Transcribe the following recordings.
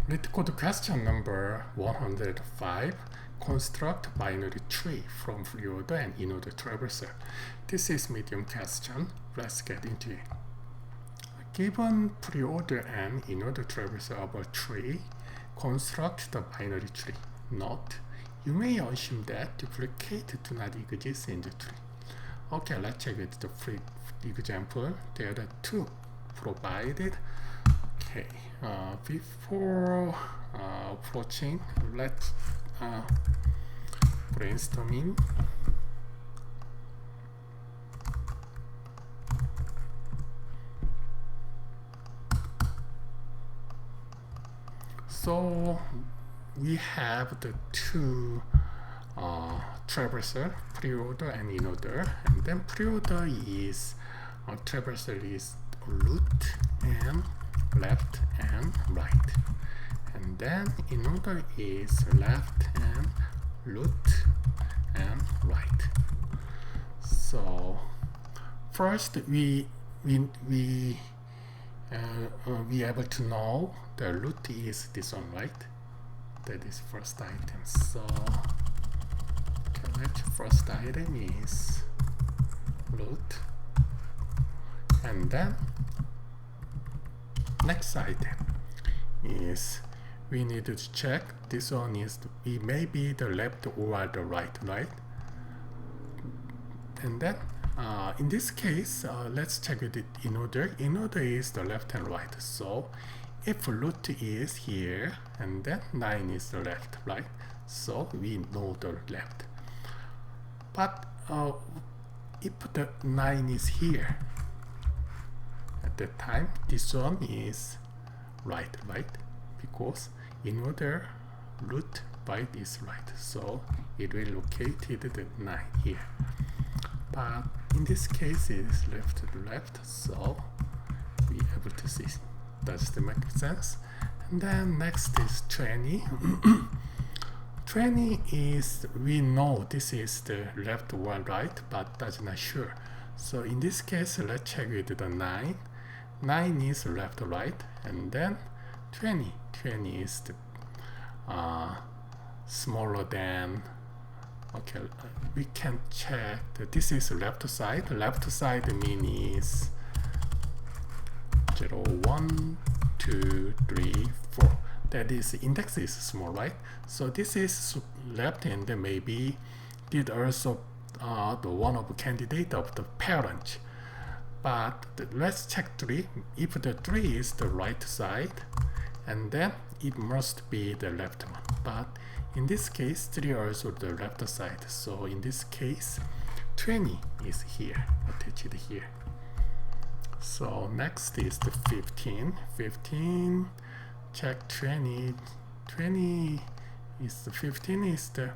LeetCode question number 105. Construct binary tree from Preorder and Inorder Traversal. This is medium question. Let's get into it. Given Preorder and Inorder Traversal of a tree, construct the binary tree. Note: you may assume that duplicate do not exist in the tree. Okay, let's check with the free example. There are two provided. Okay, before approaching, let's brainstorming. So we have the two traversal, preorder and inorder, and then preorder is traversal is root and left and right, and then inorder is left and root and right. So first we able to know the root is this one, right? That is first item. So first item is root, and then next item is we need to check this one is it may be the left or the right, and then in this case let's check with it in order. In order is the left and right. So if root is here and then 9 is the left, right? So we know the left. But if the 9 is here at that time, this one is right? Because in order root right is right, so it will locate the 9 here. But in this case it is left to the left, so we able to see. Does that make sense? And then next is 20. 20 is, we know this is the left or right, but that's not sure. So in this case, let's check with the 9. 9 is left or right, and then 20. 20 is the smaller than. Okay, we can check that this is left side. Left side means 0, 1, 2, 3, 4. That is, index is small, right? So this is left, and then maybe did also the one of candidate of the parent. But let's check 3. If the 3 is the right side, and then it must be the left one. But in this case, 3 also the left side. So in this case, 20 is here, attached here. So next is the 15. 15, check 20. 20 is the 15 is the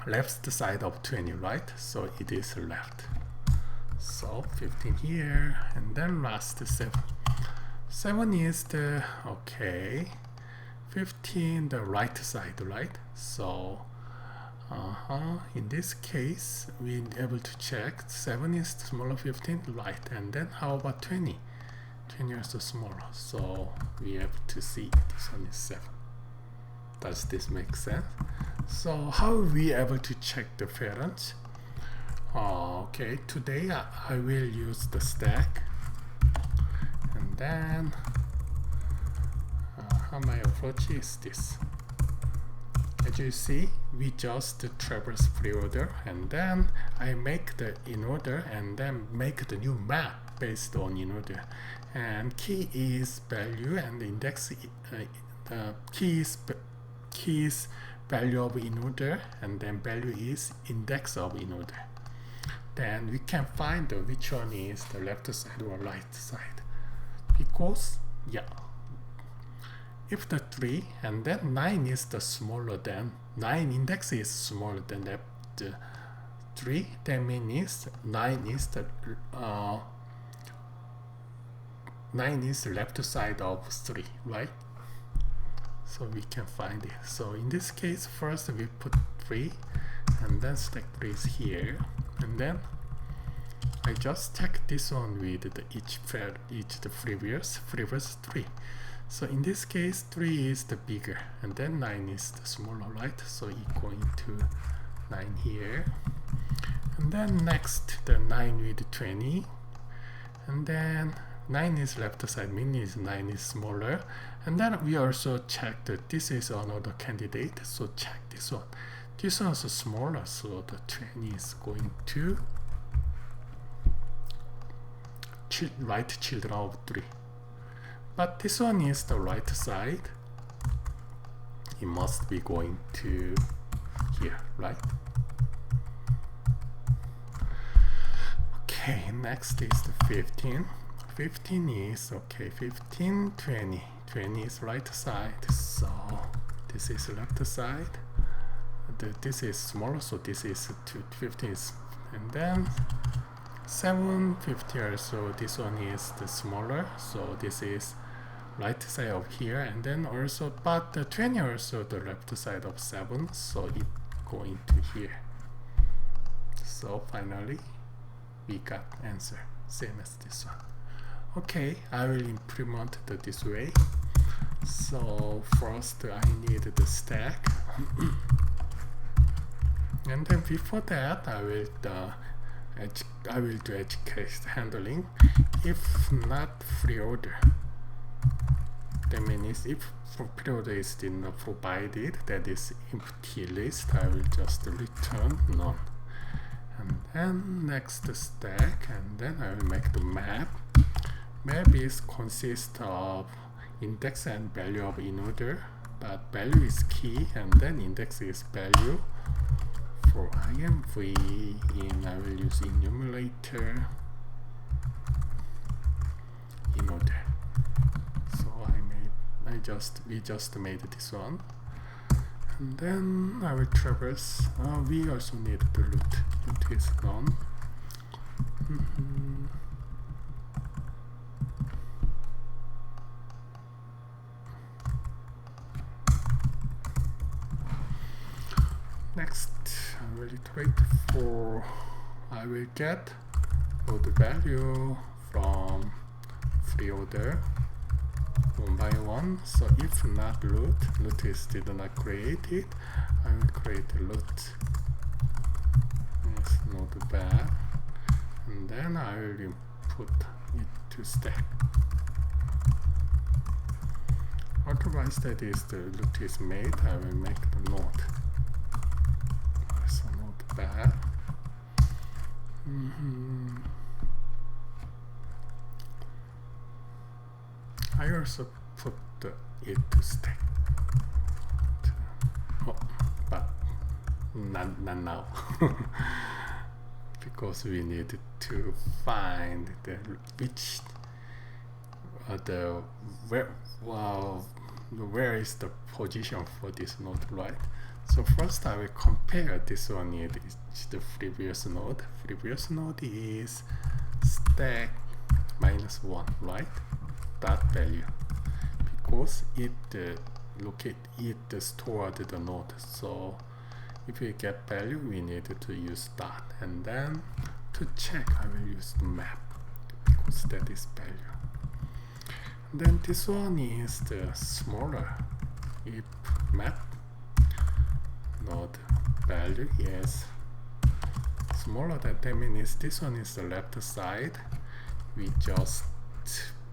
left side of 20, right? So it is left. So 15 here, and then last 7. 7 is the, okay, 15 the right side, right? So in this case we're able to check 7 is smaller 15, right? And then how about 20? 20 is smaller, so we have to see this one is 7. Does this make sense? So how are we able to check the parents? Okay, today I will use the stack, and then my approach is this. As you see, we just traverse preorder, and then I make the inorder, and then make the new map based on inorder. And key is value, and the index key is value of inorder, and then value is index of inorder. Then we can find which one is the left side or right side, because if the 3 and then 9 is the smaller than 9 index is smaller than the 3, that means 9 is the 9 is the left side of 3, right? So we can find it. So in this case, first we put 3, and then stack 3 is here, and then I just check this one with the each the previous 3. So in this case 3 is the bigger and then 9 is the smaller, right? So equal to 9 here, and then next the 9 with 20, and then 9 is left side, means 9 is smaller, and then we also check that this is another candidate, so check this one. This one is smaller, so the 20 is going to right children of 3. But this one is the right side, it must be going to here, right? Okay, next is the 15. 15 is okay, 15, 20. 20 is right side, so this is left side. This is smaller, so this is 15 is, and then 7, 50 also, this one is the smaller, so this is right side of here, and then also, but the 20 also the left side of 7, so it going to here. So finally we got answer same as this one. Okay, I will implement this way. So first I need the stack and then before that I will do edge case handling. If not preorder, that means if preorder is not provided, that is empty list, I will just return none. And then next stack, and then I will make the map. Map is consist of index and value of Inorder, but value is key and then index is value. For IMV in, I will use enumerator Inorder. So we just made this one, and then I will traverse. We also need the root. Root is none. Next, I will iterate for, I will get all the value from preorder one by one. So if not root is did not created, I will create a root. Yes, not bad. And then I will input it to stack. Otherwise, that is the root is made, I will make the node. So not bad. I also put it to stack. Oh, but not now. Because we need to find the which where is the position for this node, right? So first I will compare this one with the previous node. Previous node is stack -1, right? That value, because it stored the node. So if we get value, we need to use that, and then to check I will use the map, because that is value. And then this one is the smaller. If map node value is smaller than 10 means this one is the left side, we just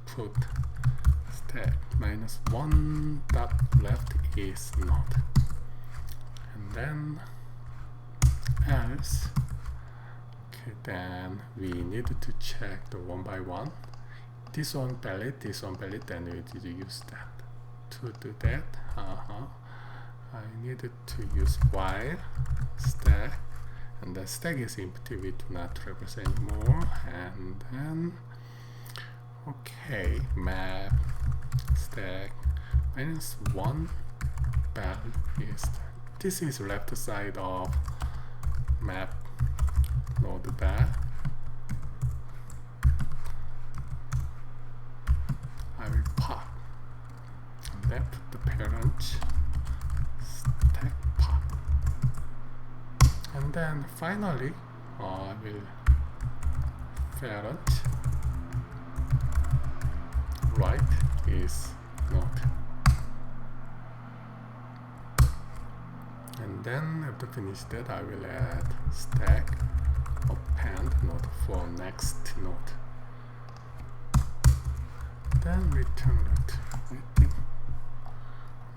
put stack -1 dot left is not, and then else. Okay, then we need to check the one by one. This one valid, then we need to use that. To do that, I needed to use while stack, and the stack is empty, we do not traverse anymore. And then okay, map stack -1 value is this is left side of map node bar. I will pop and then put the parent stack pop, and then finally I will parent right is node. And then after finish that, I will add stack append node for next node. Then return that. I think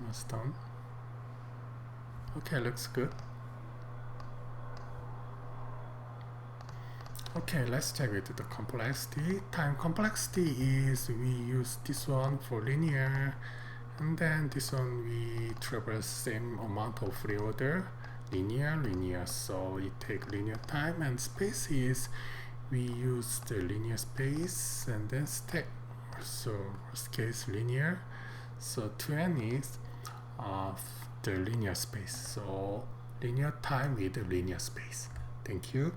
almost done. Okay, looks good. Okay, let's check with the complexity. Time complexity is we use this one for linear, and then this one we traverse same amount of preorder, linear. So it take linear time, and space is we use the linear space and then stack. So worst case linear. So 2n is the linear space. So linear time with the linear space. Thank you.